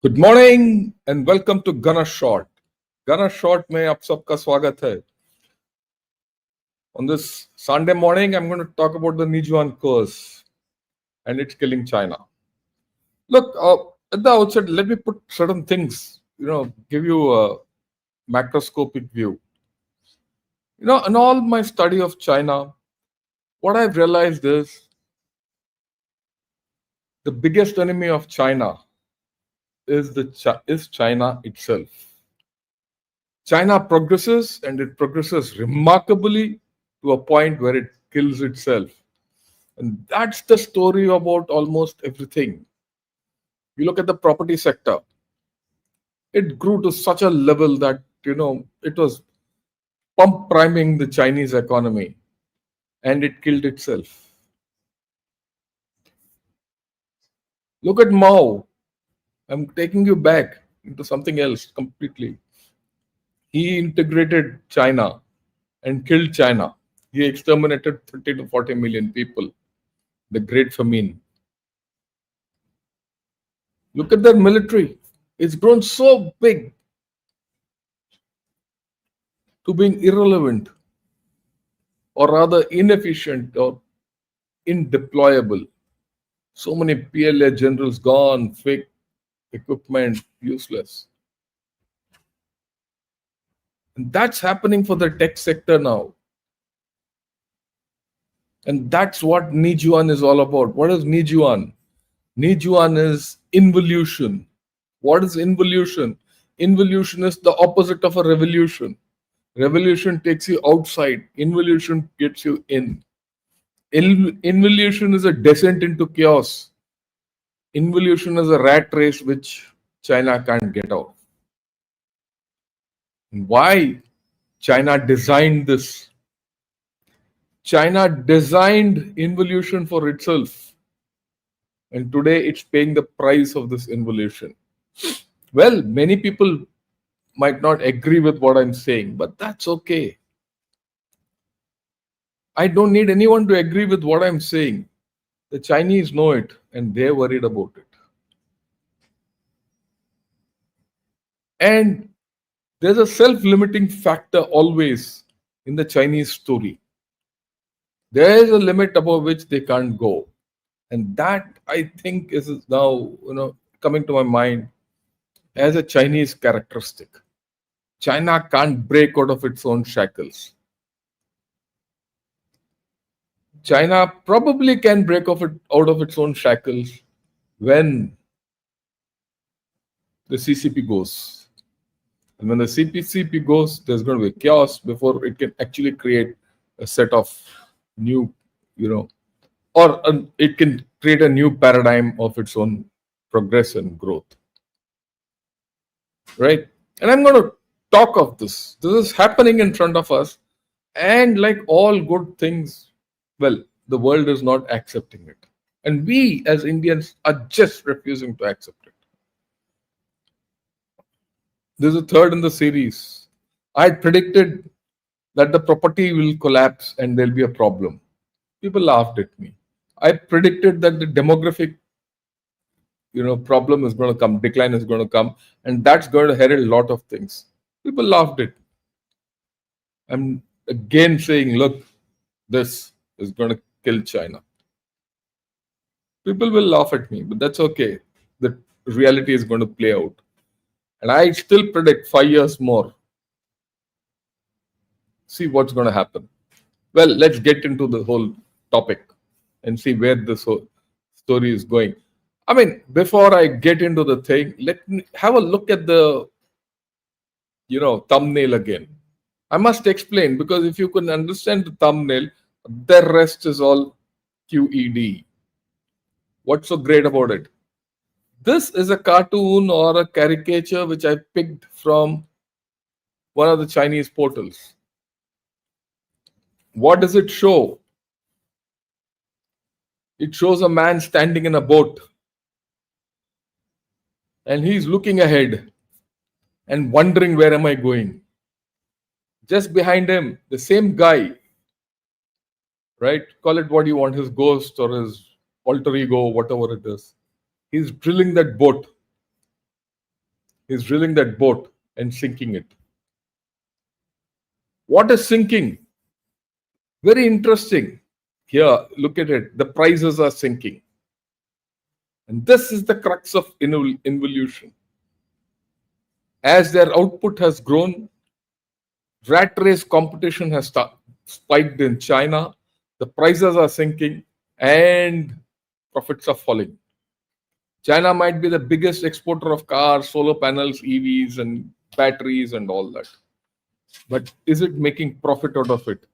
Good morning and welcome to Gana shot. Gana shot में आप सबका स्वागत है। On this Sunday morning, I'm going to talk about the Neijuan curse and it's killing China. Look, at the outset, let me put certain things, give you a macroscopic view. In all my study of China, what I've realized is the biggest enemy of China is China itself. China progresses and it progresses remarkably to a point where it kills itself. And that's the story about almost everything. You look at the property sector, it grew to such a level that, it was pump priming the Chinese economy and it killed itself. Look at Mao. I'm taking you back into something else completely. He integrated China and killed China. He exterminated 30 to 40 million people. The Great Famine. Look at their military. It's grown so big to being irrelevant or rather inefficient or indeployable. So many PLA generals gone, fake equipment, useless. And that's happening for the tech sector now. And that's what Neijuan is all about. What is Neijuan? Neijuan is involution. What is involution? Involution is the opposite of a revolution. Revolution takes you outside. Involution gets you in. Involution is a descent into chaos. Involution is a rat race which China can't get out. Why China designed this? China designed involution for itself. And today it's paying the price of this involution. Well, many people might not agree with what I'm saying, but that's okay. I don't need anyone to agree with what I'm saying. The Chinese know it and they're worried about it. And there's a self-limiting factor always in the Chinese story. There is a limit above which they can't go. And that I think is now, coming to my mind as a Chinese characteristic. China can't break out of its own shackles. China probably can break out of its own shackles when the CCP goes. And when the CCP goes, there's going to be chaos before it can actually create a set of new, or it can create a new paradigm of its own progress and growth. Right? And I'm going to talk of this. This is happening in front of us. And like all good things, well, the world is not accepting it. And we as Indians are just refusing to accept it. This is a third in the series. I predicted that the property will collapse and there'll be a problem. People laughed at me. I predicted that the demographic, problem is going to come, decline is going to come, and that's going to herald a lot of things. People laughed at me. I'm again saying, look, this is going to kill China. People will laugh at me, but that's okay. The reality is going to play out. And I still predict 5 years more. See what's going to happen. Well, let's get into the whole topic and see where this whole story is going. I mean, before I get into the thing, let me have a look at the, thumbnail again. I must explain because if you can understand the thumbnail, the rest is all QED. What's so great about it? This is a cartoon or a caricature which I picked from one of the Chinese portals. What does it show? It shows a man standing in a boat and he's looking ahead and wondering, where am I going? Just behind him, the same guy, right? Call it what you want, his ghost or his alter ego, whatever it is. He's drilling that boat. He's drilling that boat and sinking it. What is sinking? Very interesting. Here, look at it. The prices are sinking. And this is the crux of involution. As their output has grown, rat race competition has spiked in China, the prices are sinking, and profits are falling. China might be the biggest exporter of cars, solar panels, EVs, and batteries, and all that. But is it making profit out of it?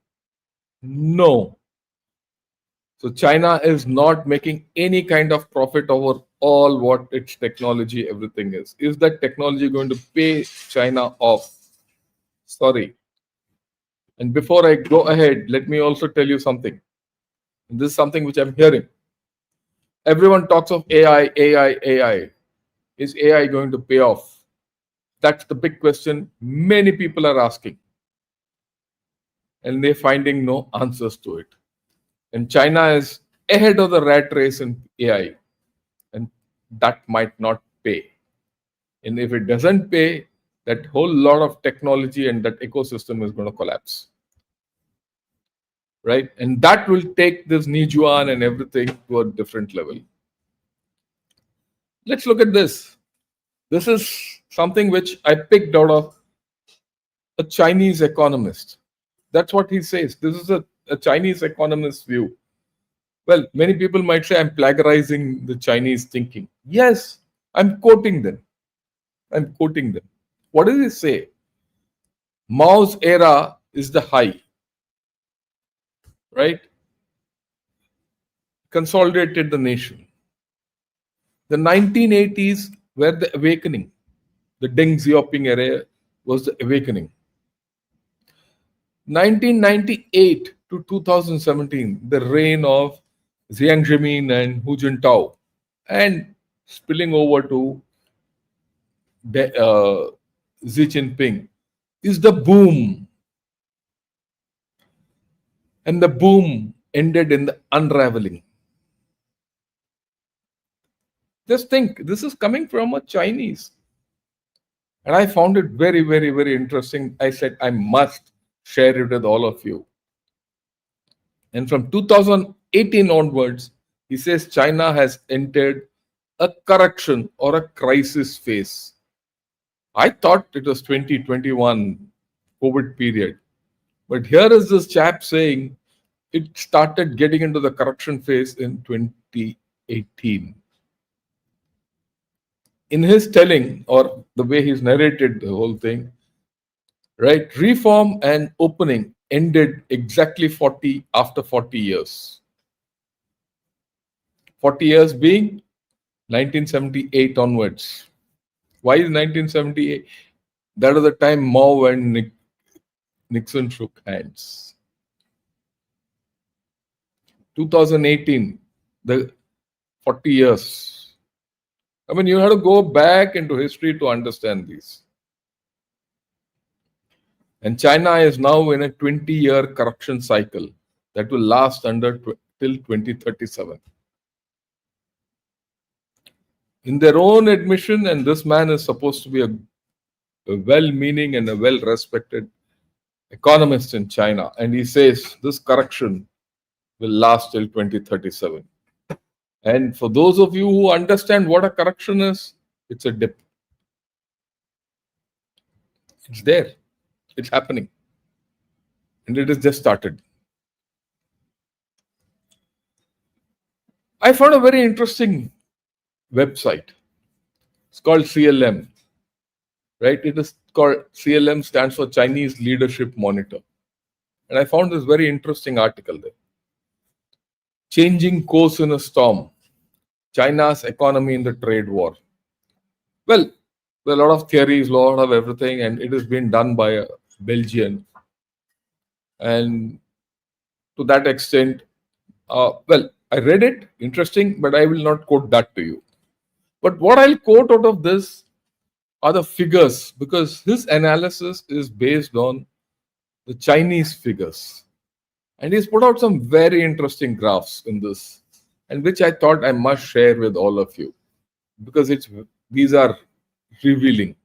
No. So China is not making any kind of profit over all what its technology, everything is. Is that technology going to pay China off? Sorry. And before I go ahead, let me also tell you something. This is something which I'm hearing. Everyone talks of AI, AI, AI. Is AI going to pay off? That's the big question many people are asking. And they're finding no answers to it. And China is ahead of the rat race in AI. And that might not pay. And if it doesn't pay, that whole lot of technology and that ecosystem is going to collapse. Right? And that will take this Neijuan and everything to a different level. Let's look at this. This is something which I picked out of a Chinese economist. That's what he says. This is a Chinese economist's view. Well, many people might say I'm plagiarizing the Chinese thinking. Yes, I'm quoting them. What does he say? Mao's era is the high, right? Consolidated the nation. The 1980s were the awakening. The Deng Xiaoping era was the awakening. 1998 to 2017, the reign of Jiang Zemin and Hu Jintao, and spilling over to Xi Jinping, is the boom. And the boom ended in the unraveling. Just think, this is coming from a Chinese. And I found it very, very, very interesting. I said, I must share it with all of you. And from 2018 onwards, he says China has entered a correction or a crisis phase. I thought it was 2021 COVID period. But here is this chap saying it started getting into the correction phase in 2018. In his telling, or the way he's narrated the whole thing, right, reform and opening ended exactly after 40 years. 40 years being 1978 onwards. Why is 1978? That was the time Mao and Nixon shook hands. 2018, the 40 years. I mean, you have to go back into history to understand these. And China is now in a 20-year correction cycle that will last till 2037. In their own admission, and this man is supposed to be a well-meaning and a well-respected economist in China, and he says this correction will last till 2037. And for those of you who understand what a correction is, it's a dip. It's there. It's happening. And it has just started. I found a very interesting website. It's called CLM. Right? It is called CLM, stands for Chinese Leadership Monitor. And I found this very interesting article there. Changing course in a storm. China's economy in the trade war. Well, there are a lot of theories, a lot of everything, and it has been done by a Belgian. And to that extent, well, I read it, interesting, but I will not quote that to you. But what I'll quote out of this are the figures, because his analysis is based on the Chinese figures. And he's put out some very interesting graphs in this, and which I thought I must share with all of you, because these are revealing.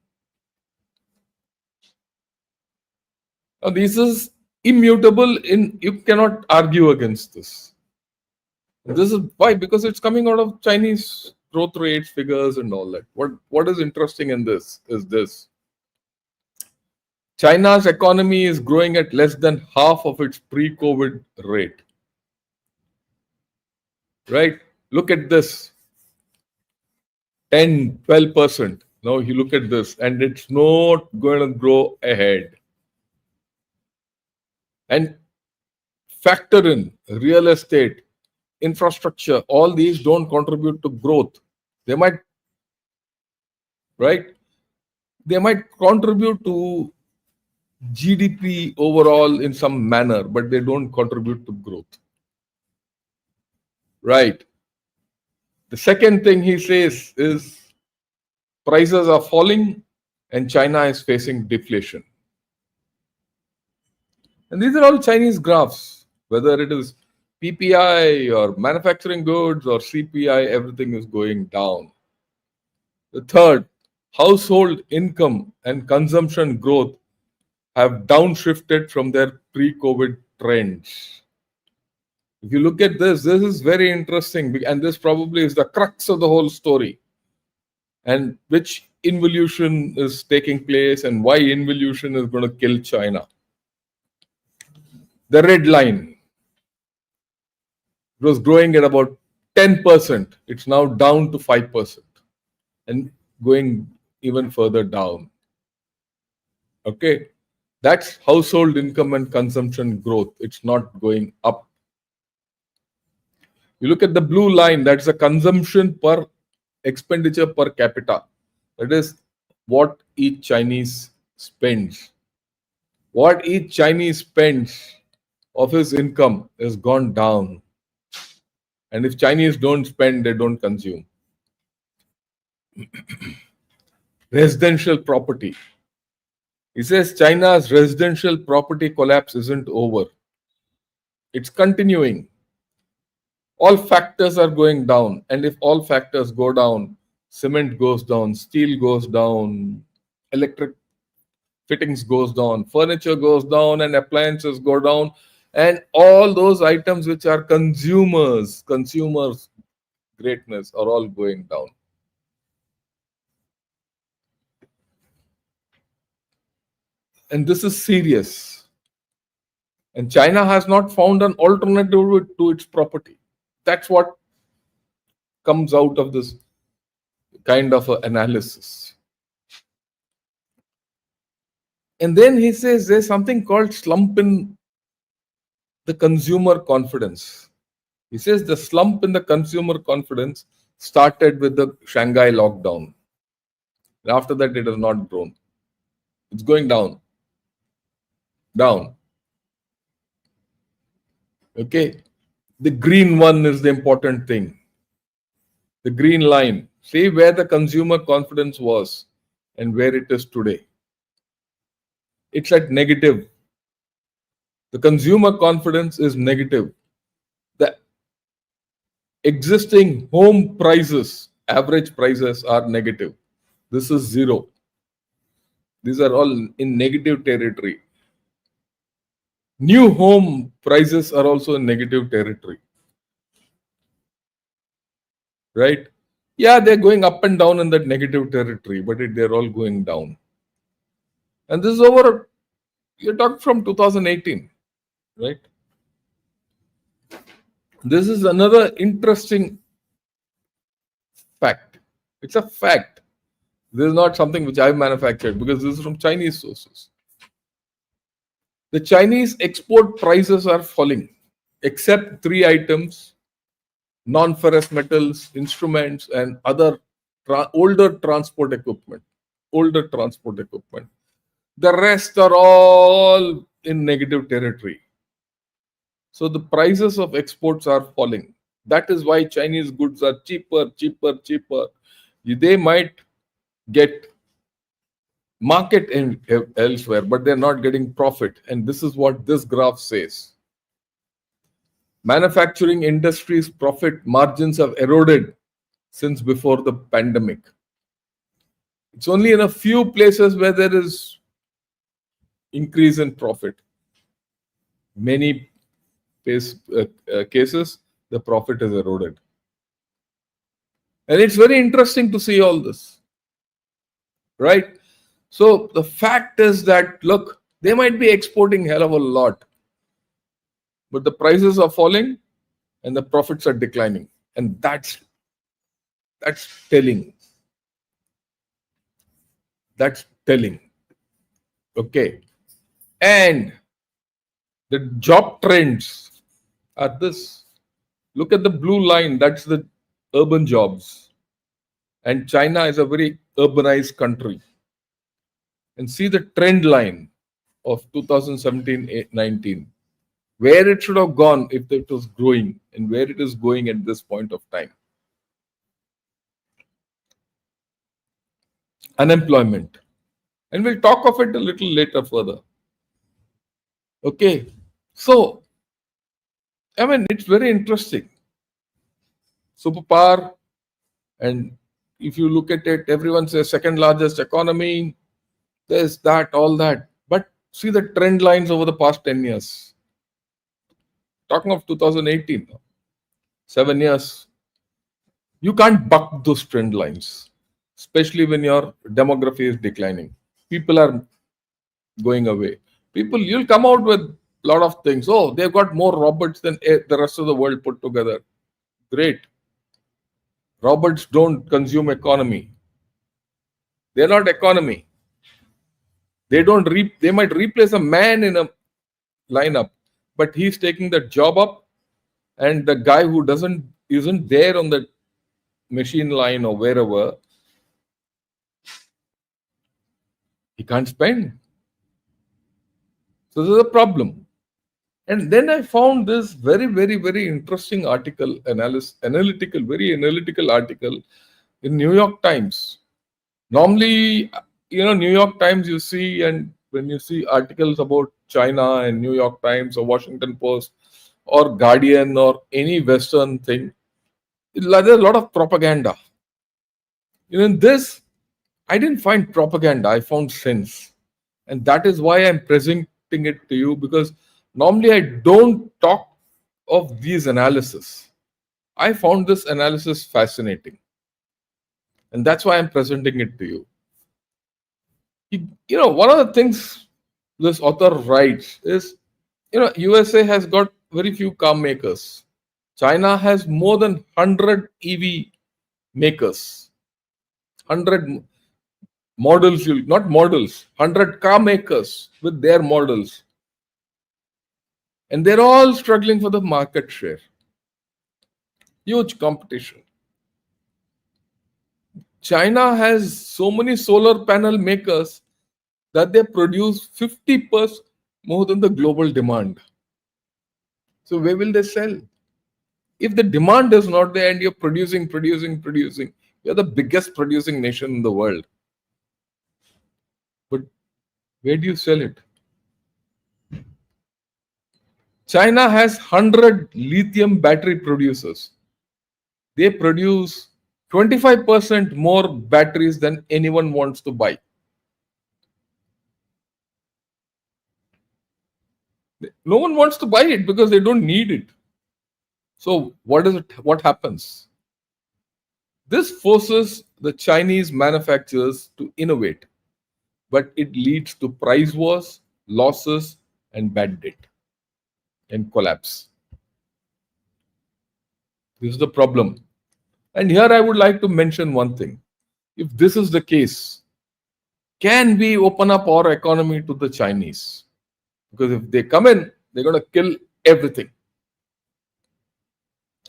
Now, this is immutable. You cannot argue against this. This is why, because it's coming out of Chinese growth rates, figures, and all that. What is interesting in this is this: China's economy is growing at less than half of its pre-COVID rate. Right? Look at this: 10, 12%. Now you look at this, and it's not going to grow ahead. And factor in real estate, infrastructure, all these don't contribute to growth. They might, right? They might contribute to GDP overall in some manner, but they don't contribute to growth. Right. The second thing he says is prices are falling and China is facing deflation. And these are all Chinese graphs, whether it is PPI or manufacturing goods or CPI, everything is going down. The third, household income and consumption growth have downshifted from their pre-COVID trends. If you look at this is very interesting, and this probably is the crux of the whole story, and which involution is taking place and why involution is going to kill China. The red line, it was growing at about 10%. It's now down to 5% and going even further down. Okay, that's household income and consumption growth. It's not going up. You look at the blue line, that's the consumption per expenditure per capita. That is what each Chinese spends. What each Chinese spends of his income has gone down. And if Chinese don't spend, they don't consume. Residential property. He says China's residential property collapse isn't over. It's continuing. All factors are going down. And if all factors go down, cement goes down, steel goes down, electric fittings goes down, furniture goes down, and appliances go down. And all those items which are consumers' greatness are all going down. And this is serious. And China has not found an alternative to its property. That's what comes out of this kind of analysis. And then he says there's something called slump in the consumer confidence. He says the slump in the consumer confidence started with the Shanghai lockdown. And after that, it has not grown. It's going down. Down. Okay. The green one is the important thing. The green line. See where the consumer confidence was and where it is today. It's at negative. The consumer confidence is negative. The existing home prices, average prices are negative. This is zero. These are all in negative territory. New home prices are also in negative territory. Right? Yeah, they're going up and down in that negative territory, but they're all going down. And this is over, you're talking from 2018, right? This is another interesting fact. It's a fact. This is not something which I've manufactured because this is from Chinese sources. The Chinese export prices are falling, except 3 items: non-ferrous metals, instruments, and other older transport equipment. The rest are all in negative territory. So the prices of exports are falling. That is why Chinese goods are cheaper. They might get market elsewhere, but they're not getting profit. And this is what this graph says. Manufacturing industry's profit margins have eroded since before the pandemic. It's only in a few places where there is increase in profit. Many cases, the profit is eroded. And it's very interesting to see all this, right? So the fact is that, look, they might be exporting hell of a lot, but the prices are falling and the profits are declining. And that's telling. That's telling. Okay. And the job trends are this. Look at the blue line, that's the urban jobs. And China is a very urbanized country. And see the trend line of 2017-19, where it should have gone if it was growing and where it is going at this point of time. Unemployment. And we'll talk of it a little later further. Okay. So, I mean, it's very interesting. Superpower, and if you look at it, everyone says second largest economy, this, that, all that. But see the trend lines over the past 10 years. Talking of 2018, 7 years, you can't buck those trend lines, especially when your demography is declining. People are going away. You'll come out with a lot of things. Oh, they've got more robots than the rest of the world put together. Great. Robots don't consume economy. They're not economy. They might replace a man in a lineup, but he's taking that job up, and the guy who isn't there on the machine line or wherever, he can't spend. So this is a problem. And then I found this very, very, very interesting article, very analytical article in New York Times. Normally, New York Times you see, and when you see articles about China and New York Times or Washington Post or Guardian or any Western thing, there's a lot of propaganda. In this, I didn't find propaganda, I found sense. And that is why I'm presenting it to you, because normally I don't talk of these analysis. I found this analysis fascinating. And that's why I'm presenting it to you. One of the things this author writes is, USA has got very few car makers. China has more than 100 EV makers. 100 models, not models, 100 car makers with their models. And they're all struggling for the market share. Huge competition. China has so many solar panel makers that they produce 50% more than the global demand. So where will they sell? If the demand is not there and you're producing, you're the biggest producing nation in the world. But where do you sell it? China has 100 lithium battery producers. They produce 25% more batteries than anyone wants to buy. No one wants to buy it because they don't need it. So what happens? This forces the Chinese manufacturers to innovate, but it leads to price wars, losses, and bad debt and collapse. This is the problem. And here I would like to mention one thing. If this is the case, can we open up our economy to the Chinese? Because if they come in, they're going to kill everything.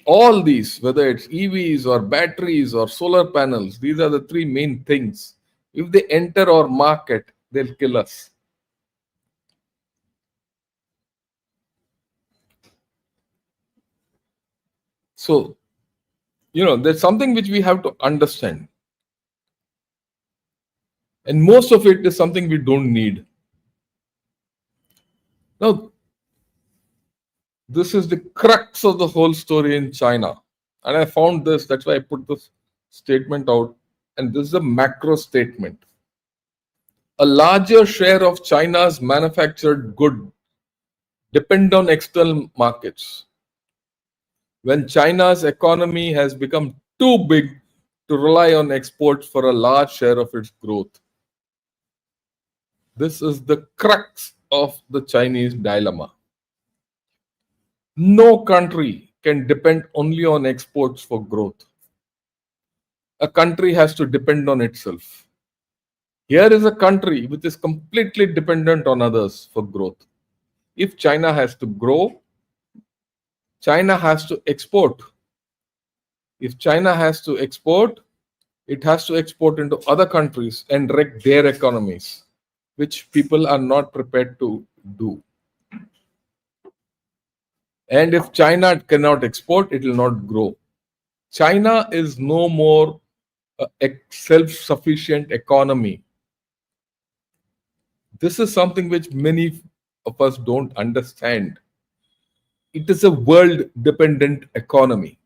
All these, whether it's EVs or batteries or solar panels, these are the three main things. If they enter our market, they'll kill us. So, there's something which we have to understand. And most of it is something we don't need. Now, this is the crux of the whole story in China. And I found this, that's why I put this statement out. And this is a macro statement. A larger share of China's manufactured good depend on external markets. When China's economy has become too big to rely on exports for a large share of its growth. This is the crux of the Chinese dilemma. No country can depend only on exports for growth. A country has to depend on itself. Here is a country which is completely dependent on others for growth. If China has to grow, China has to export. If China has to export, it has to export into other countries and wreck their economies, which people are not prepared to do. And if China cannot export, it will not grow. China is no more a self-sufficient economy. This is something which many of us don't understand. It is a world-dependent economy.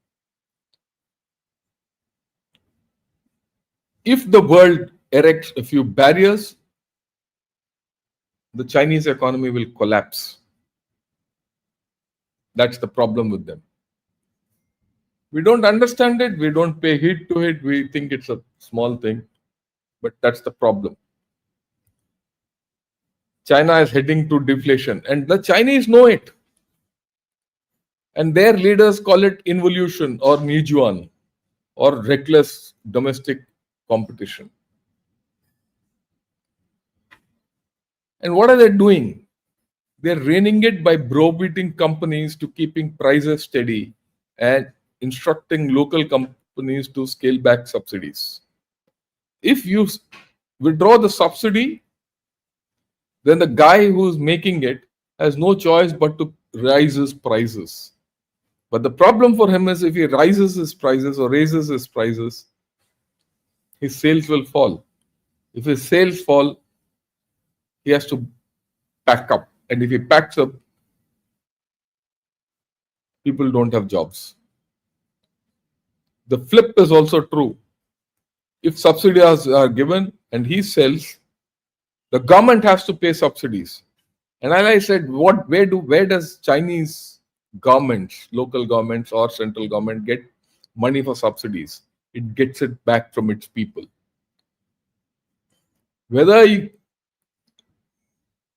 If the world erects a few barriers, the Chinese economy will collapse. That's the problem with them. We don't understand it, we don't pay heed to it, we think it's a small thing, but that's the problem. China is heading to deflation, and the Chinese know it. And their leaders call it involution or Neijuan or reckless domestic competition. And what are they doing? They're reining it by browbeating companies to keeping prices steady and instructing local companies to scale back subsidies. If you withdraw the subsidy, then the guy who's making it has no choice but to raise his prices. But the problem for him is if he rises his prices or raises his prices, his sales will fall. If his sales fall, he has to pack up. And if he packs up, people don't have jobs. The flip is also true. If subsidies are given and he sells, the government has to pay subsidies. And as I said, where does Chinese governments, local governments or central government get money for subsidies? It gets it back from its people. Whether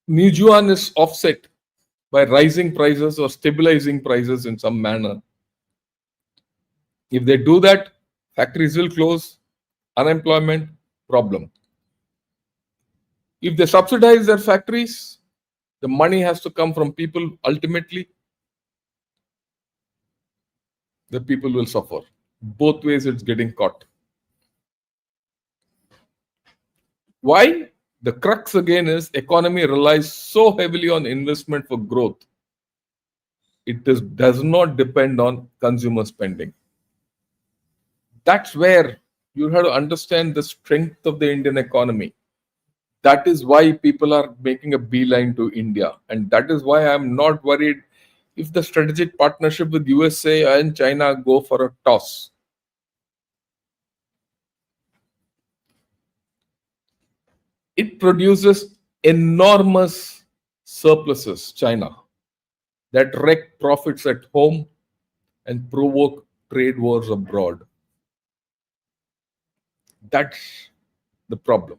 Neijuan is offset by rising prices or stabilizing prices in some manner. If they do that, factories will close, unemployment, problem. If they subsidize their factories, the money has to come from people. Ultimately, the people will suffer. Both ways it's getting caught. Why? The crux again is economy relies so heavily on investment for growth. It does not depend on consumer spending. That's where you have to understand the strength of the Indian economy. That is why people are making a beeline to India. And that is why I'm not worried if the strategic partnership with USA and China go for a toss. It produces enormous surpluses, China, that wreck profits at home and provoke trade wars abroad. That's the problem.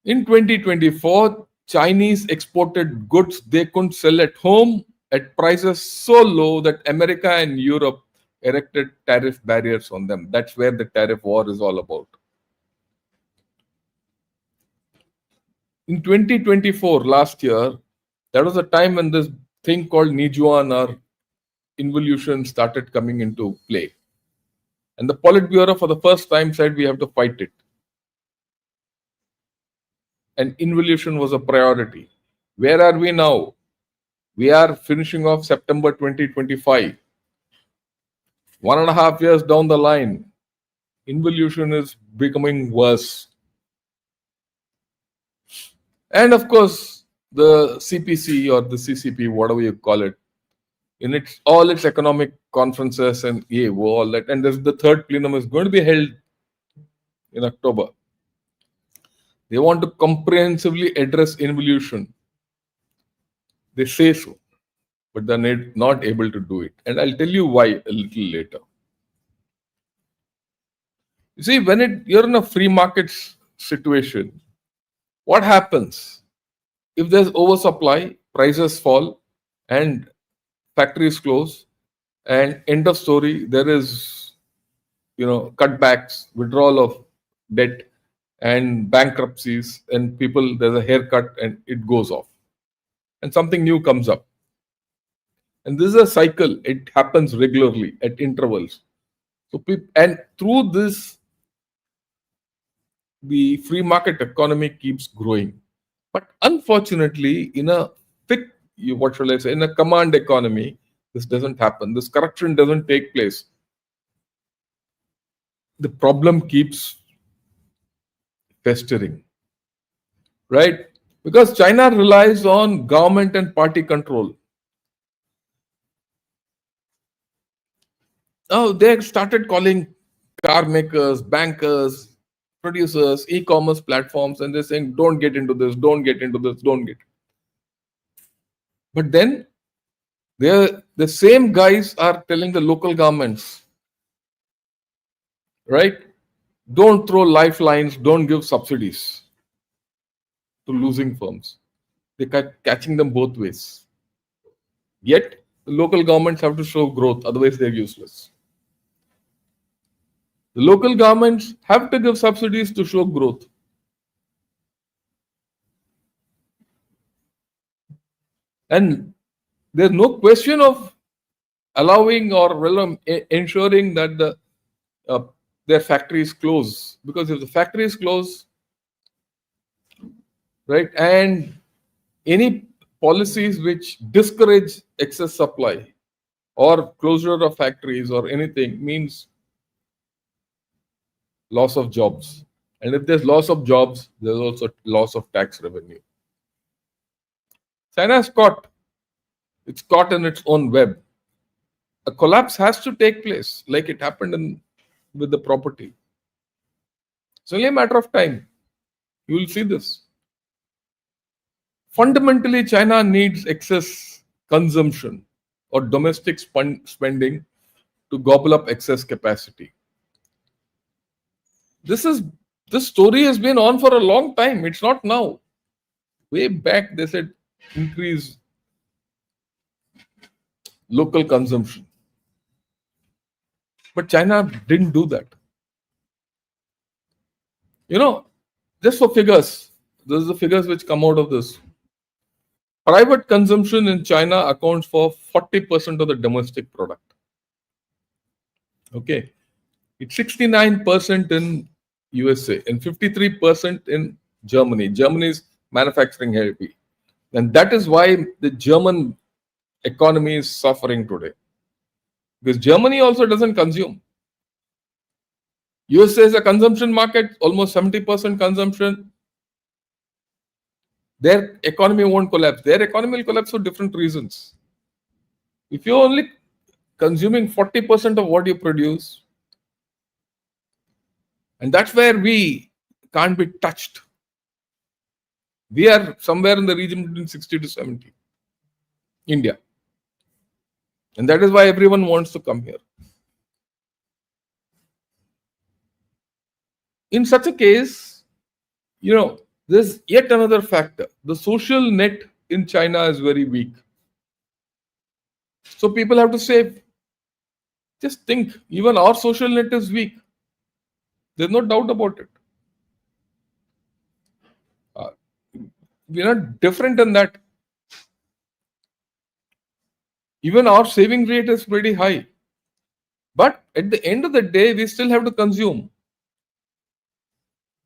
In 2024, Chinese exported goods they couldn't sell at home at prices so low that America and Europe erected tariff barriers on them. That's where the tariff war is all about. In 2024, last year, that was a time when this thing called Neijuan or involution started coming into play. And the Politburo for the first time said we have to fight it. And involution was a priority. Where are we now? We are finishing off September 2025. 1.5 years down the line, involution is becoming worse. And of course, the CPC or the CCP, whatever you call it, in all its economic conferences and all that, and the third plenum is going to be held in October. They want to comprehensively address involution. They say so, but they're not able to do it. And I'll tell you why a little later. You see, when you're in a free market situation, what happens? If there's oversupply, prices fall, and factories close, and end of story, there is cutbacks, withdrawal of debt, and bankruptcies, and people, there's a haircut, and it goes off, and something new comes up. And this is a cycle. It happens regularly at intervals. So, and through this, the free market economy keeps growing. But unfortunately, in a what shall I say, in a command economy, this doesn't happen. This correction doesn't take place. The problem keeps festering, right? Because China relies on government and party control. Now they started calling car makers, bankers, producers, e-commerce platforms, and they're saying, don't get into this, don't get into this, don't get. But then the same guys are telling the local governments, right? Don't throw lifelines, don't give subsidies to losing firms. They're catching them both ways. Yet, the local governments have to show growth, otherwise they're useless. The local governments have to give subsidies to show growth. And there's no question of allowing or ensuring that their factories close. Because if the factories close, right, and any policies which discourage excess supply or closure of factories or anything means loss of jobs. And if there's loss of jobs, there's also loss of tax revenue. China's caught. It's caught in its own web. A collapse has to take place, like it happened with the property. It's only a matter of time. You will see this. Fundamentally, China needs excess consumption or domestic spending to gobble up excess capacity. This story has been on for a long time. It's not now. Way back, they said increase local consumption. But China didn't do that. Just for figures, this is the figures which come out of this. Private consumption in China accounts for 40% of the domestic product. Okay. It's 69% in USA and 53% in Germany. Germany is manufacturing heavy. And that is why the German economy is suffering today. Because Germany also doesn't consume. USA is a consumption market, almost 70% consumption. Their economy won't collapse. Their economy will collapse for different reasons. If you're only consuming 40% of what you produce, and that's where we can't be touched. We are somewhere in the region between 60 to 70. India. And that is why everyone wants to come here. In such a case, there's yet another factor. The social net in China is very weak. So people have to save. Just think, even our social net is weak. There's no doubt about it. We're not different in that. Even our saving rate is pretty high. But at the end of the day, we still have to consume.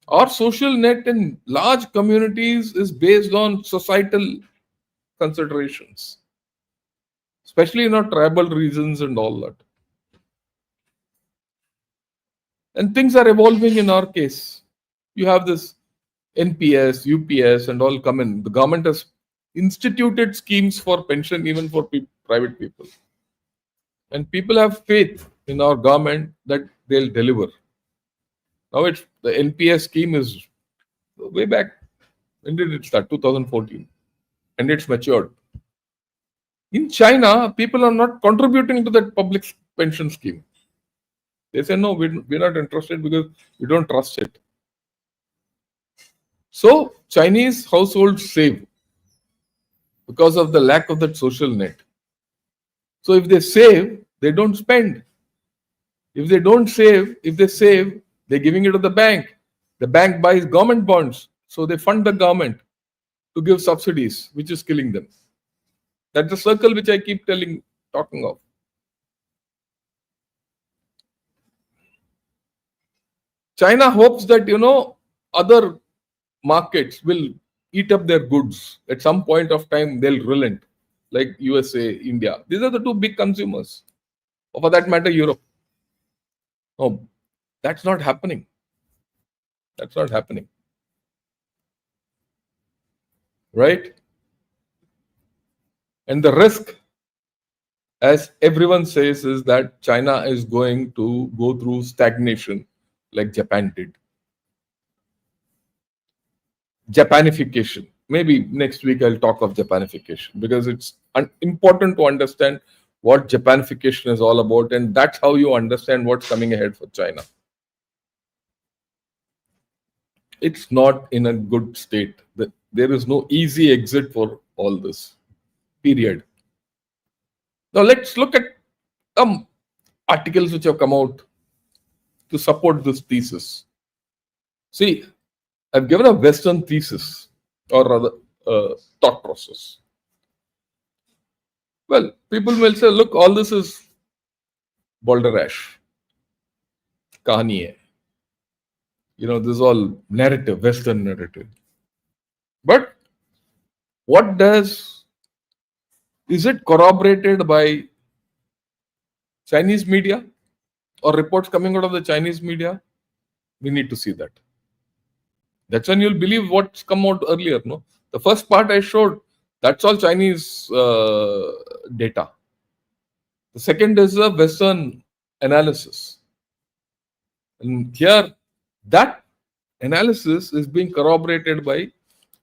Our social net in large communities is based on societal considerations, especially in our tribal regions and all that. And things are evolving in our case. You have this NPS, UPS, and all come in. The government has instituted schemes for pension even for private people. And people have faith in our government that they'll deliver. Now the NPS scheme is way back. When did it start? 2014. And it's matured. In China, people are not contributing to that public pension scheme. They say, no, we're not interested because we don't trust it. So, Chinese households save because of the lack of that social net. So, if they save, they don't spend. If they don't save, if they save, they're giving it to the bank. The bank buys government bonds. So, they fund the government to give subsidies, which is killing them. That's the circle which I keep talking of. China hopes that, other markets will eat up their goods. At some point of time, they'll relent, like USA, India. These are the two big consumers. Or for that matter, Europe. No, that's not happening. That's not happening. Right? And the risk, as everyone says, is that China is going to go through stagnation like Japan did. Japanification. Maybe next week I'll talk of Japanification because it's important to understand what Japanification is all about, and that's how you understand what's coming ahead for China. It's not in a good state. There is no easy exit for all this. Period. Now let's look at some articles which have come out to support this thesis. See, I've given a Western thesis, or rather, thought process. Well, people will say, look, all this is balderash, kahani hai. This is all narrative, Western narrative. But is it corroborated by Chinese media or reports coming out of the Chinese media? We need to see that. That's when you'll believe what's come out earlier. No, the first part I showed, that's all Chinese data. The second is a Western analysis. And here, that analysis is being corroborated by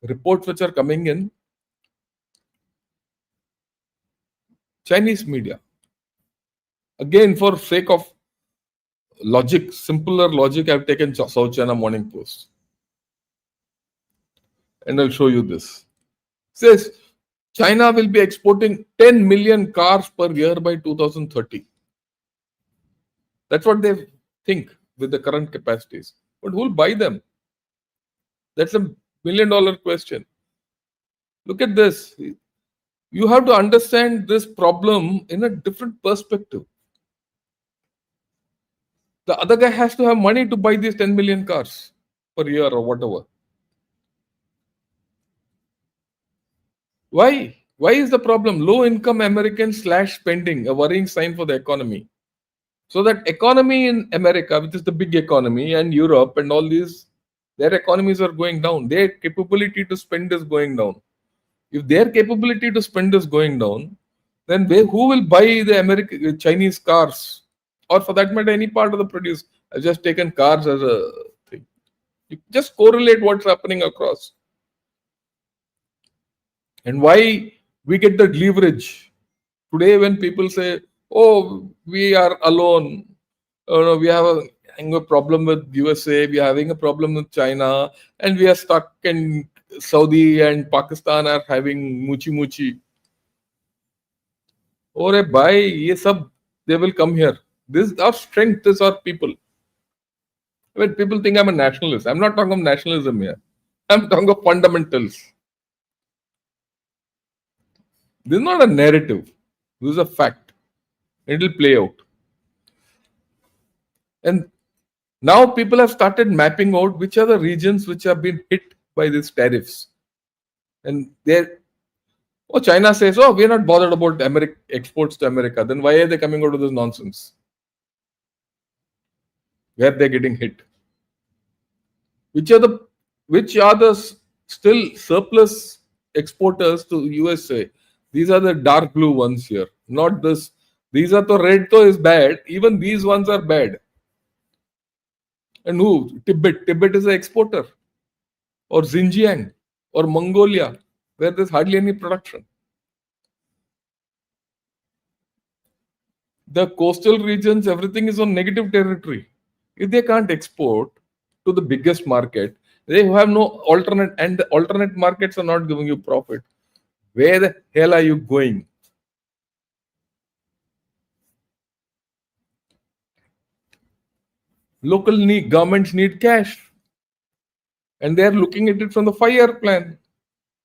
reports which are coming in Chinese media. Again, for sake of logic, simpler logic, I've taken South China Morning Post. And I'll show you this. It says China will be exporting 10 million cars per year by 2030. That's what they think with the current capacities. But who will buy them? That's a $1 million question. Look at this. You have to understand this problem in a different perspective. The other guy has to have money to buy these 10 million cars per year or whatever. Why? Why is the problem? Low income Americans slash spending, a worrying sign for the economy. So that economy in America, which is the big economy, and Europe and all these, their economies are going down. Their capability to spend is going down. If their capability to spend is going down, then who will buy the Chinese cars? Or for that matter, any part of the produce. I've just taken cars as a thing. You just correlate what's happening across. And why we get the leverage. Today when people say, oh, we are alone, we have a problem with USA, we are having a problem with China, and we are stuck in Saudi and Pakistan are having muchi. Or bhai, they will come here. This our strength is our people. When people think I'm a nationalist, I'm not talking of nationalism here. I'm talking of fundamentals. This is not a narrative. This is a fact. It will play out. And now people have started mapping out which are the regions which have been hit by these tariffs. And China says, we're not bothered about exports to America. Then why are they coming out of this nonsense? Where they're getting hit? Which are the still surplus exporters to USA? These are the dark blue ones here, not this. These are the red is bad. Even these ones are bad. And who? Tibet. Tibet is an exporter. or Xinjiang or Mongolia, where there's hardly any production. The coastal regions, everything is on negative territory. If they can't export to the biggest market, they have no alternate, and the alternate markets are not giving you profit. Where the hell are you going? Governments need cash, and they are looking at it from the 5 year plan.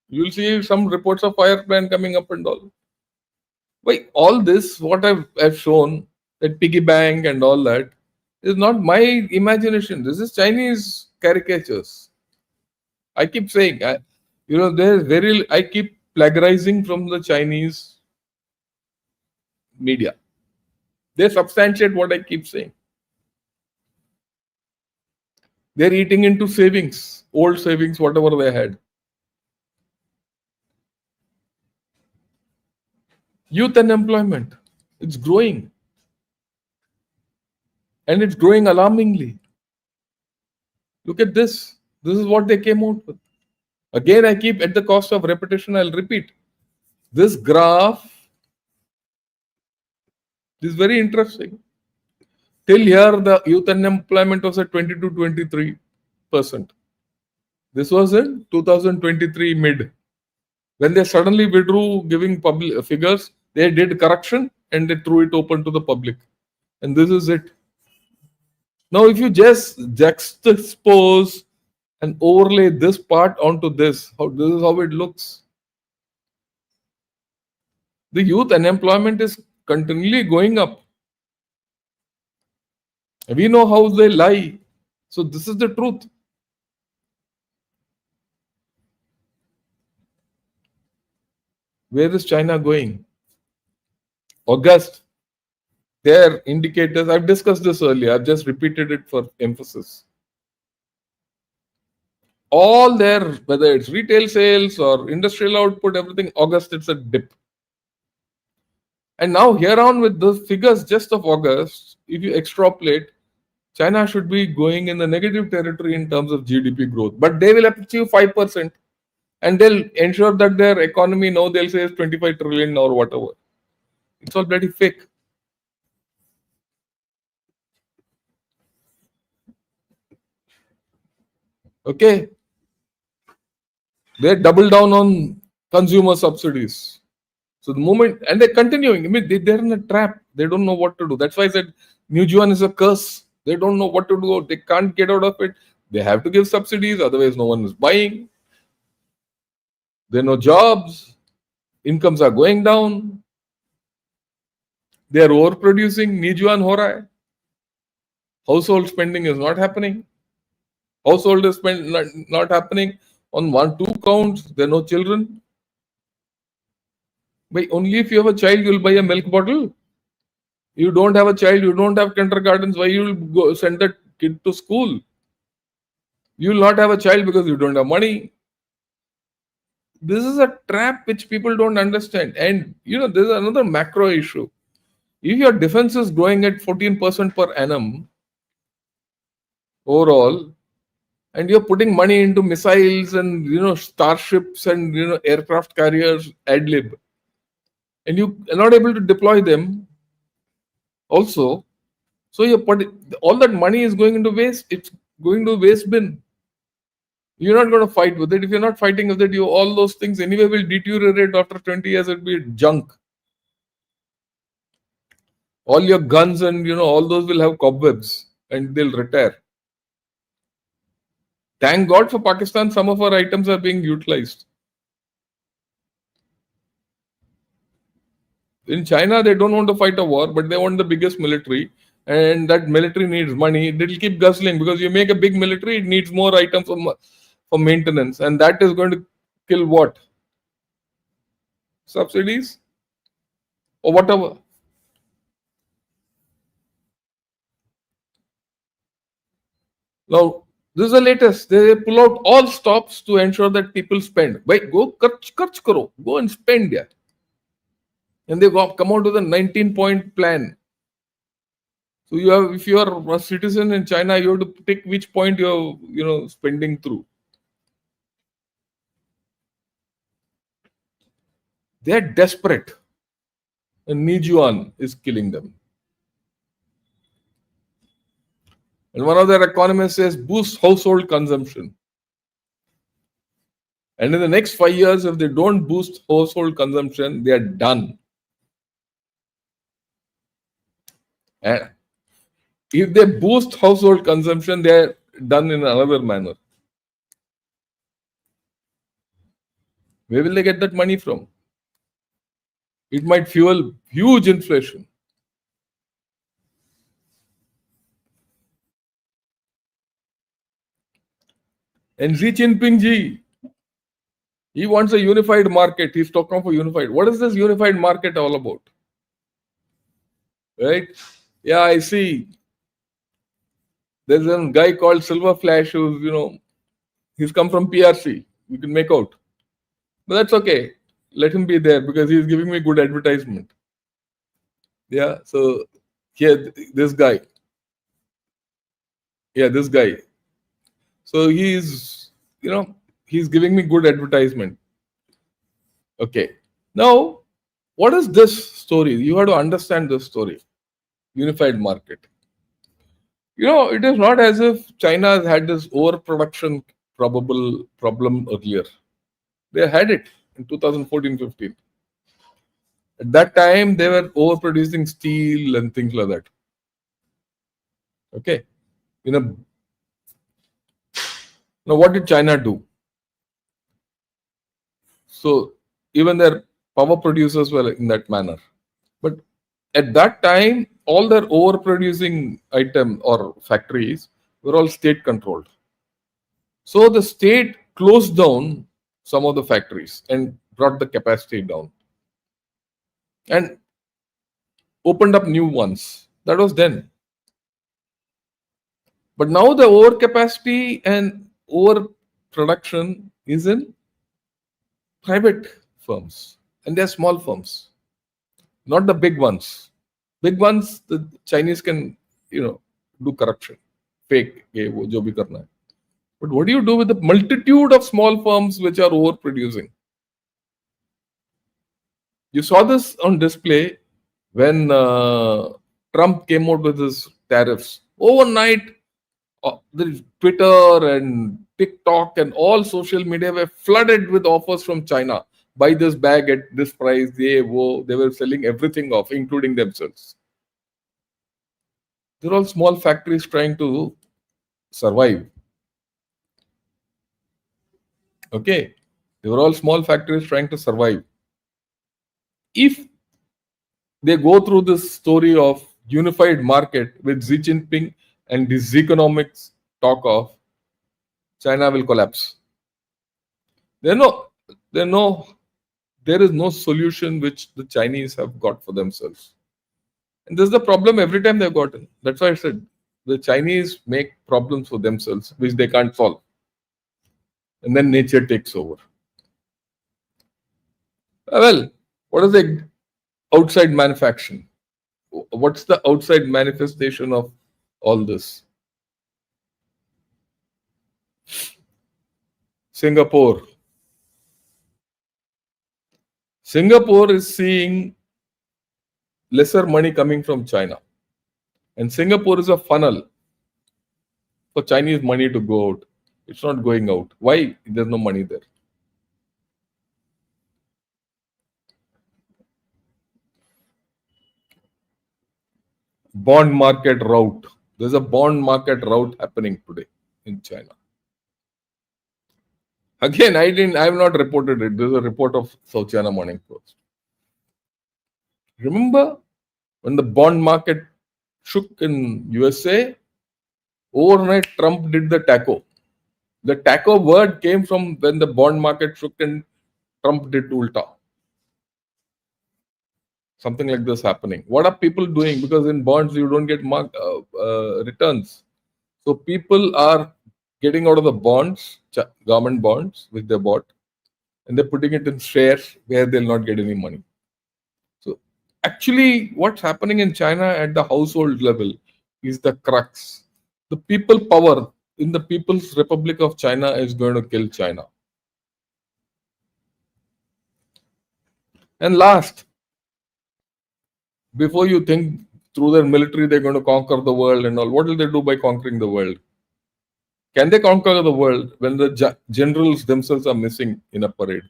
You'll see some reports of 5 year plan coming up and all. Why all this? What I've shown, that piggy bank and all that, is not my imagination. This is Chinese caricatures. I keep saying, there's very. I keep plagiarizing from the Chinese media. They substantiate what I keep saying. They're eating into savings, old savings, whatever they had. Youth unemployment, it's growing. And it's growing alarmingly. Look at this. This is what they came out with. Again, I keep, at the cost of repetition, I'll repeat. This graph is very interesting. Till here, the youth unemployment was at 20 to 23%. This was in 2023 mid. When they suddenly withdrew giving public figures, they did correction and they threw it open to the public. And this is it. Now, if you just juxtapose and overlay this part onto this is how it looks. The youth unemployment is continually going up. We know how they lie. So this is the truth. Where is China going? August. Their indicators, I've discussed this earlier. I've just repeated it for emphasis. All their, whether it's retail sales or industrial output, everything, August, it's a dip. And now here on with the figures just of August, if you extrapolate, China should be going in the negative territory in terms of GDP growth. But they will achieve 5%. And they'll ensure that their economy, now they'll say is 25 trillion or whatever. It's all bloody fake. Okay. They double down on consumer subsidies. So the moment, and they're continuing. I mean, they're in a trap. They don't know what to do. That's why I said Neijuan is a curse. They don't know what to do. They can't get out of it. They have to give subsidies. Otherwise, no one is buying. There are no jobs. Incomes are going down. They are overproducing. Neijuan ho raha hai. Household spending is not happening. Household is not happening on 1-2 counts. There are no children. But only if you have a child, you'll buy a milk bottle. You don't have a child, you don't have kindergartens. Why you'll go send that kid to school? You will not have a child because you don't have money. This is a trap which people don't understand. And there's another macro issue. If your defense is growing at 14% per annum overall, and you're putting money into missiles and starships and aircraft carriers ad lib, and you are not able to deploy them also, so all that money is going into waste. It's going to waste bin. You're not going to fight with it. If you're not fighting with it, all those things anyway will deteriorate after 20 years. It'll be junk. All your guns and all those will have cobwebs and they'll retire. Thank God for Pakistan, some of our items are being utilized. In China, they don't want to fight a war, but they want the biggest military. And that military needs money. It'll keep guzzling because you make a big military, it needs more items for maintenance. And that is going to kill what? Subsidies? Or whatever. Now, this is the latest. They pull out all stops to ensure that people spend. Wait, go kharch karo. Go and spend, yeah. And they come out with a 19-point plan. So if you are a citizen in China, you have to pick which point you're spending through. They're desperate. And Neijuan is killing them. And one of their economists says boost household consumption. And in the next 5 years, if they don't boost household consumption, they are done. And if they boost household consumption, they are done in another manner. Where will they get that money from? It might fuel huge inflation. And Xi Jinping ji, he wants a unified market. He's talking for unified. What is this unified market all about? Right? Yeah, I see. There's a guy called Silver Flash who's, he's come from PRC. You can make out. But that's okay. Let him be there because he's giving me good advertisement. Yeah. So here, this guy. Yeah, this guy. So he's giving me good advertisement. Okay. Now, what is this story? You have to understand this story. Unified market. It is not as if China has had this overproduction probable problem earlier. They had it in 2014-15. At that time, they were overproducing steel and things like that. Okay. Now, what did China do? So, even their power producers were in that manner. But at that time, all their overproducing item or factories were all state controlled. So, the state closed down some of the factories and brought the capacity down and opened up new ones. That was then. But now the overcapacity and overproduction is in private firms, and they're small firms, not the big ones. Big ones, the Chinese can, do corruption, fake, wo jo bhi karna hai. But what do you do with the multitude of small firms which are overproducing? You saw this on display when Trump came out with his tariffs. Overnight, the Twitter and TikTok and all social media were flooded with offers from China. Buy this bag at this price. They were selling everything off, including themselves. They're all small factories trying to survive. Okay. They were all small factories trying to survive. If they go through this story of unified market with Xi Jinping and this economics talk of, China will collapse. There is no solution which the Chinese have got for themselves. And this is the problem every time they've gotten. That's why I said the Chinese make problems for themselves which they can't solve. And then nature takes over. Well, what is the outside manufacturing? What's the outside manifestation of all this? Singapore. Singapore is seeing lesser money coming from China. And Singapore is a funnel for Chinese money to go out. It's not going out. Why? There's no money there. Bond market rout. There's a bond market rout happening today in China. Again, I have not reported it. There's a report of South China Morning Post. Remember when the bond market shook in USA? Overnight, Trump did the taco. The taco word came from when the bond market shook and Trump did ulta. Something like this happening. What are people doing? Because in bonds, you don't get returns. So people are getting out of the bonds, government bonds, which they bought, and they're putting it in shares where they'll not get any money. So actually, what's happening in China at the household level is the crux. The people power in the People's Republic of China is going to kill China. And last, before you think through their military they're going to conquer the world and all, what will they do by conquering the world? Can they conquer the world when the generals themselves are missing in a parade?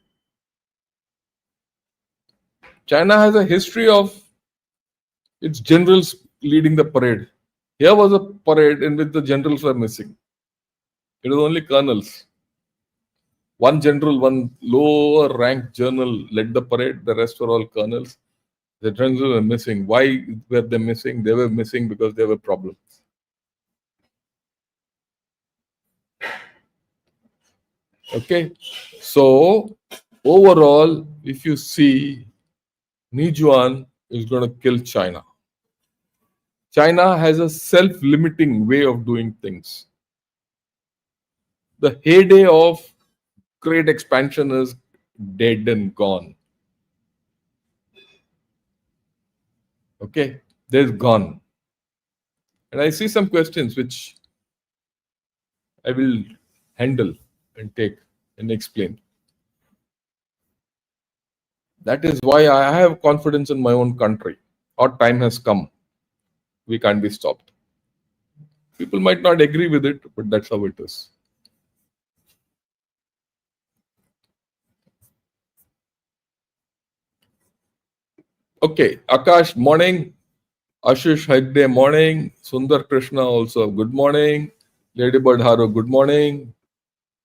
China has a history of its generals leading the parade. Here was a parade in which the generals were missing. It was only colonels. One general, one lower ranked general led the parade. The rest were all colonels. The generals were missing. Why were they missing? They were missing because there were problems. Okay. So, overall, if you see, Neijuan is going to kill China. China has a self-limiting way of doing things. The heyday of great expansion is dead and gone. Okay, they're gone. And I see some questions which I will handle and take and explain. That is why I have confidence in my own country. Our time has come. We can't be stopped. People might not agree with it, but that's how it is. Okay, Akash, morning. Ashish Hegde, morning. Sundar Krishna also, good morning. Ladybird Haru, good morning.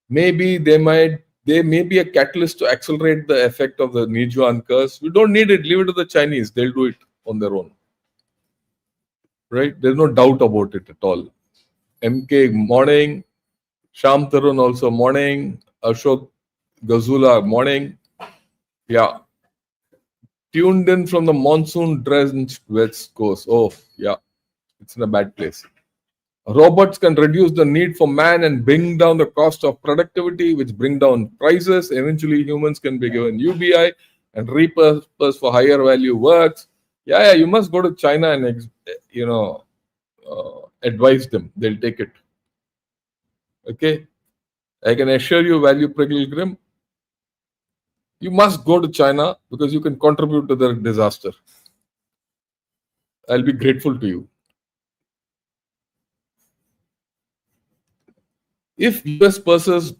Maybe they may be a catalyst to accelerate the effect of the Neijuan curse. We don't need it. Leave it to the Chinese. They'll do it on their own. Right? There's no doubt about it at all. MK, morning. Sham Tarun also, morning. Ashok Gazula, morning. Yeah. Tuned in from the monsoon drenched West Coast. Oh, yeah. It's in a bad place. Robots can reduce the need for man and bring down the cost of productivity, which bring down prices. Eventually, humans can be given UBI and repurposed for higher value works. Yeah, you must go to China and advise them. They'll take it. Okay, I can assure you, value pilgrim, you must go to China because you can contribute to their disaster. I'll be grateful to you. If US pursues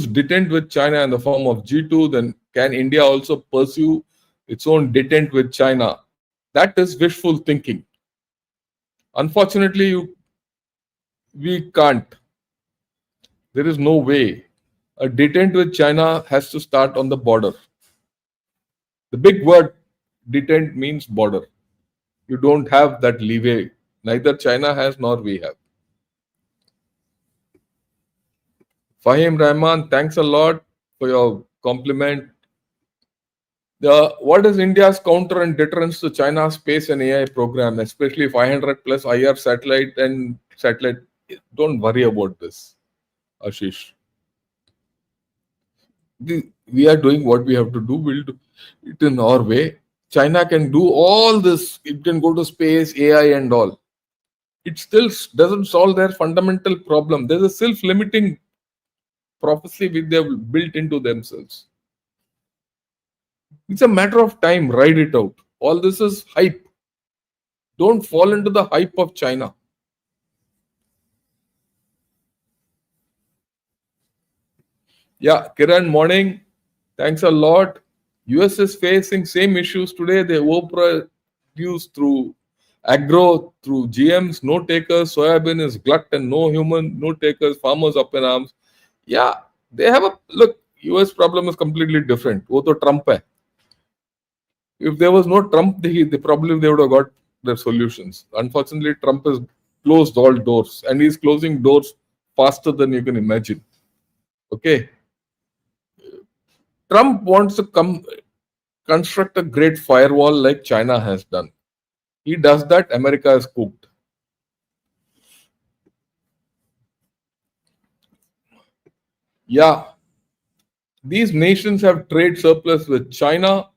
detent with China in the form of G2, then can India also pursue its own detent with China? That is wishful thinking. Unfortunately, we can't. There is no way. A detent with China has to start on the border. The big word detent means border. You don't have that leeway. Neither China has nor we have. Fahim Rahman, thanks a lot for your compliment. What is India's counter and deterrence to China's space and AI program, especially 500 plus IR satellite and satellite? Don't worry about this, Ashish. We are doing what we have to do. We'll do it in our way. China can do all this. It can go to space, AI, and all. It still doesn't solve their fundamental problem. There's a self-limiting prophecy which they've built into themselves. It's a matter of time. Ride it out. All this is hype. Don't fall into the hype of China. Yeah, Kiran, morning. Thanks a lot. US is facing same issues today. They overproduce through agro, through GMs, no takers. Soybean is glut and no takers. Farmers up in arms. Yeah, they have a look. US problem is completely different. वो तो Trump है. If there was no Trump, they probably they would have got their solutions. Unfortunately, Trump has closed all doors, and he's closing doors faster than you can imagine. Okay. Trump wants to construct a great firewall like China has done. He does that, America is cooked. Yeah. These nations have trade surplus with China,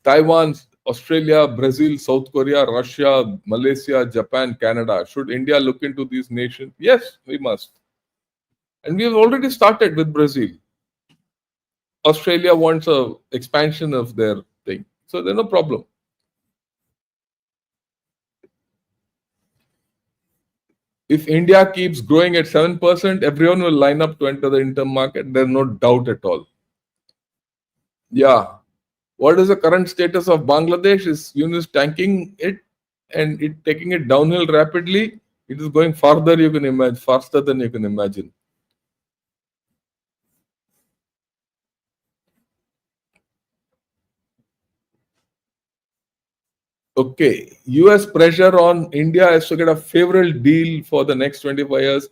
Taiwan, Australia, Brazil, South Korea, Russia, Malaysia, Japan, Canada. Should India look into these nations? Yes, we must. And we have already started with Brazil. Australia wants a expansion of their thing. So there's no problem. If India keeps growing at 7%, everyone will line up to enter the interim market. There's no doubt at all. Yeah. What is the current status of Bangladesh? Is Yunus tanking it and it taking it downhill rapidly? It is going farther you can imagine, faster than you can imagine. Okay, US pressure on India is to get a favorable deal for the next 25 years.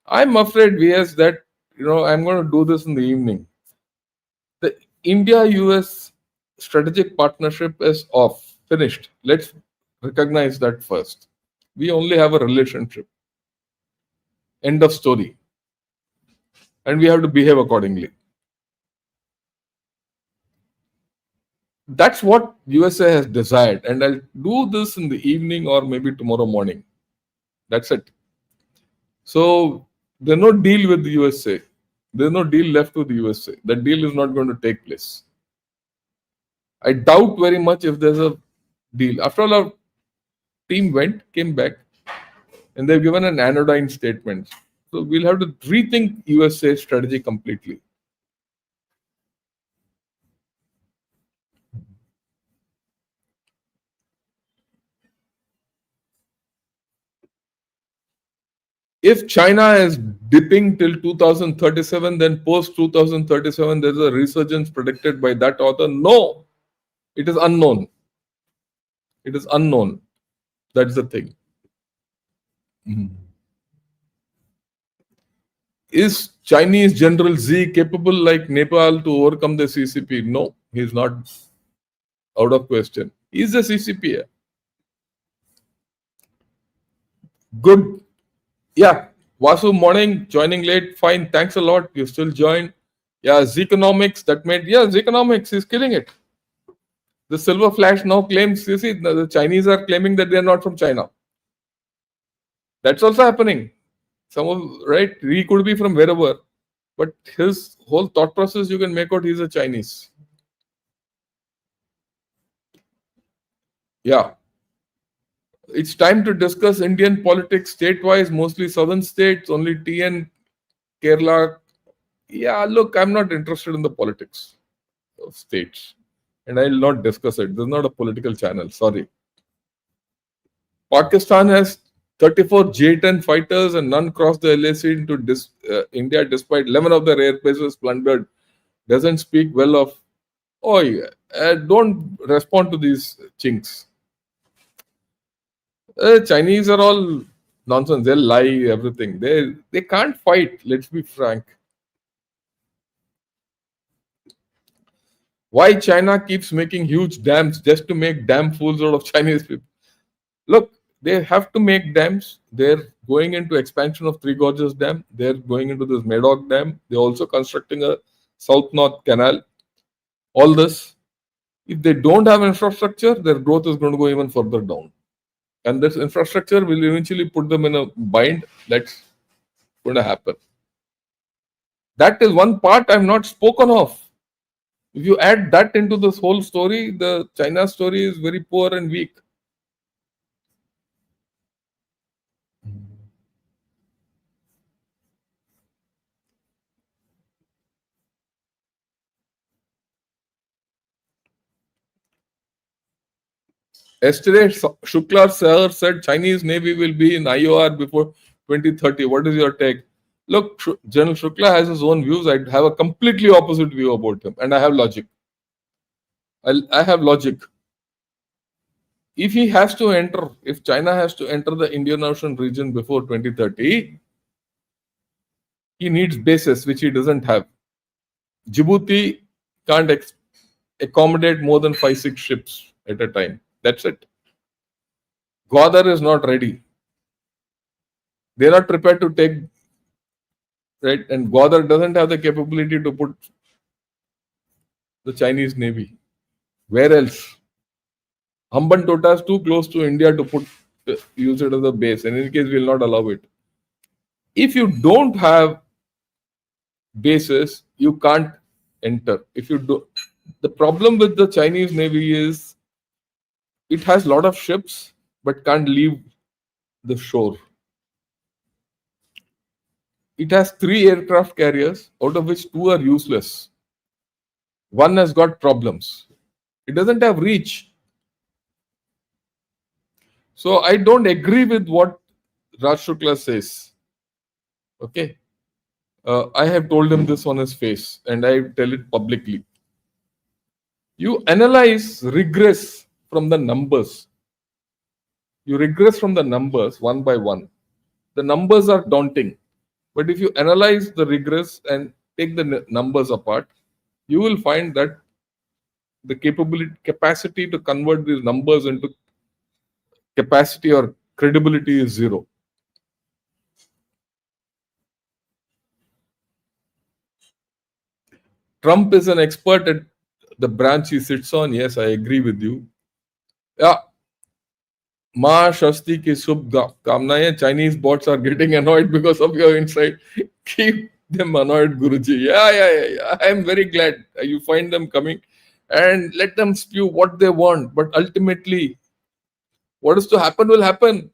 I'm afraid, VS, that I'm going to do this in the evening. The India US strategic partnership is off, finished. Let's recognize that first. We only have a relationship. End of story. And we have to behave accordingly. That's what USA has desired. And I'll do this in the evening or maybe tomorrow morning. That's it. So there's no deal with the USA. There's no deal left with the USA. That deal is not going to take place. I doubt very much if there's a deal. After all, our team came back, and they've given an anodyne statement. So we'll have to rethink USA strategy completely. If China is dipping till 2037, then post 2037, there's a resurgence predicted by that author. No, it is unknown. It is unknown. That's the thing. Is Chinese General Z capable like Nepal to overcome the CCP? No, he's not out of question. He's a CCP. Good. Yeah. Vasu, morning, joining late. Fine. Thanks a lot. You still joined. Yeah, Z-economics, Z-economics is killing it. The Silver Flash now claims, you see, the Chinese are claiming that they're not from China. That's also happening. Right? He could be from wherever, but his whole thought process, you can make out he's a Chinese. Yeah. It's time to discuss Indian politics state-wise, mostly southern states, only TN, Kerala. Yeah, look, I'm not interested in the politics of states, and I'll not discuss it. This is not a political channel. Sorry. Pakistan has 34 J-10 fighters and none crossed the LAC into India despite 11 of their airbases plundered. Doesn't speak well of. Oh, yeah. Don't respond to these chinks. Chinese are all nonsense. They'll lie, everything. They can't fight. Let's be frank. Why China keeps making huge dams just to make damn fools out of Chinese people? Look, they have to make dams. They're going into expansion of Three Gorges Dam. They're going into this Medoc Dam. They're also constructing a South-North Canal. All this. If they don't have infrastructure, their growth is going to go even further down. And this infrastructure will eventually put them in a bind. That's going to happen. That is one part I've not spoken of. If you add that into this whole story, the China story is very poor and weak. Yesterday, Shukla sir said Chinese Navy will be in IOR before 2030. What is your take? Look, General Shukla has his own views. I have a completely opposite view about him, and I have logic. I have logic. If China has to enter the Indian Ocean region before 2030, he needs bases, which he doesn't have. Djibouti can't accommodate more than 5-6 ships at a time. That's it. Gwadar is not ready. They're not prepared to take, right? And Gwadar doesn't have the capability to put the Chinese Navy. Where else? Hambantota is too close to India to use it as a base. In any case, we will not allow it. If you don't have bases, you can't enter. If you do, the problem with the Chinese Navy is it has a lot of ships but can't leave the shore. It has 3 aircraft carriers, out of which 2 are useless. One has got problems. It doesn't have reach. So I don't agree with what Raj Shukla says. Okay. I have told him this on his face and I tell it publicly. You analyze regress from the numbers. You regress from the numbers one by one. The numbers are daunting. But if you analyze the regress and take the numbers apart, you will find that the capacity to convert these numbers into capacity or credibility is zero. Trump is an expert at the branch he sits on. Yes, I agree with you. Yeah. Ma Shasti ki Shubh Kamnaye. Chinese bots are getting annoyed because of your insight. Keep them annoyed, Guruji. Yeah. I am very glad you find them coming and let them spew what they want. But ultimately, what is to happen will happen.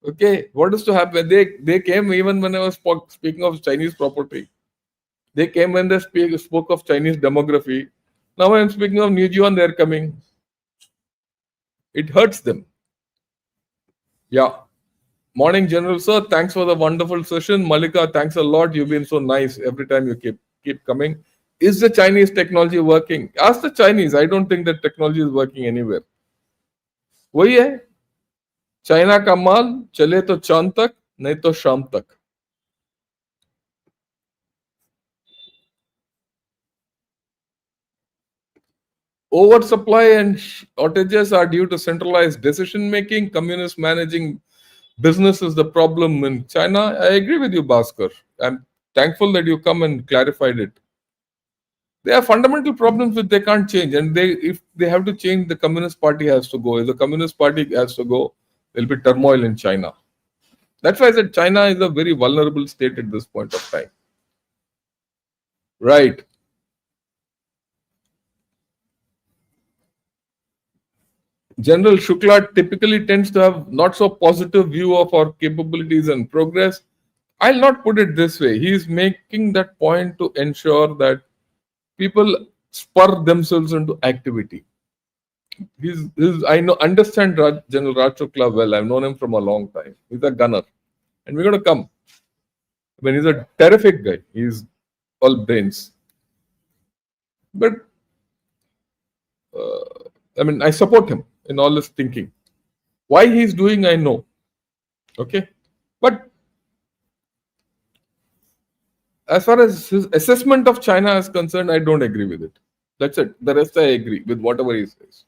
Okay, what is to happen? They came even when I was speaking of Chinese property. They came when they spoke of Chinese demography. Now I am speaking of Neijuan, they're coming. It hurts them. Yeah. Morning, General Sir. Thanks for the wonderful session. Malika, thanks a lot. You've been so nice every time you keep coming. Is the Chinese technology working? Ask the Chinese. I don't think that technology is working anywhere. वही है, China का माल चले तो चांद तक, नहीं तो शाम तक. Oversupply and shortages are due to centralized decision making. Communists managing business is the problem in China. I agree with you, Bhaskar. I'm thankful that you come and clarified it. There are fundamental problems which they can't change, and if they have to change, the Communist Party has to go. If the Communist Party has to go, there'll be turmoil in China. That's why I said China is a very vulnerable state at this point of time. Right. General Shukla typically tends to have not so positive view of our capabilities and progress. I'll not put it this way. He is making that point to ensure that people spur themselves into activity. I understand General Raj Shukla well. I've known him from a long time. He's a gunner. And we're going to come. I mean, he's a terrific guy. He's all brains. But, I support him in all his thinking. Why he's doing, I know. Okay. But as far as his assessment of China is concerned, I don't agree with it. That's it. The rest I agree with whatever he says.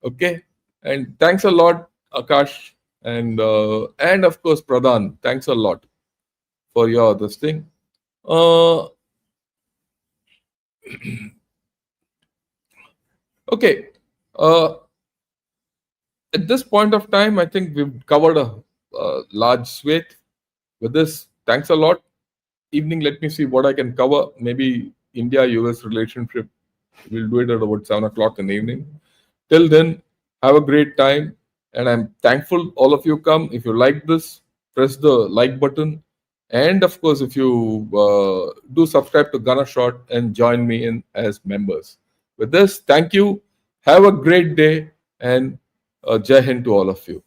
Okay. And thanks a lot, Akash. And of course, Pradhan. Thanks a lot for your this thing. Okay. At this point of time, I think we've covered a large swathe. With this, thanks a lot. Evening, let me see what I can cover. Maybe India-US relationship. We'll do it at about 7 o'clock in the evening. Till then, have a great time. And I'm thankful all of you come. If you like this, press the like button. And of course, if you do subscribe to Gunner Shot and join me in as members. With this, thank you. Have a great day and Jai Hind to all of you.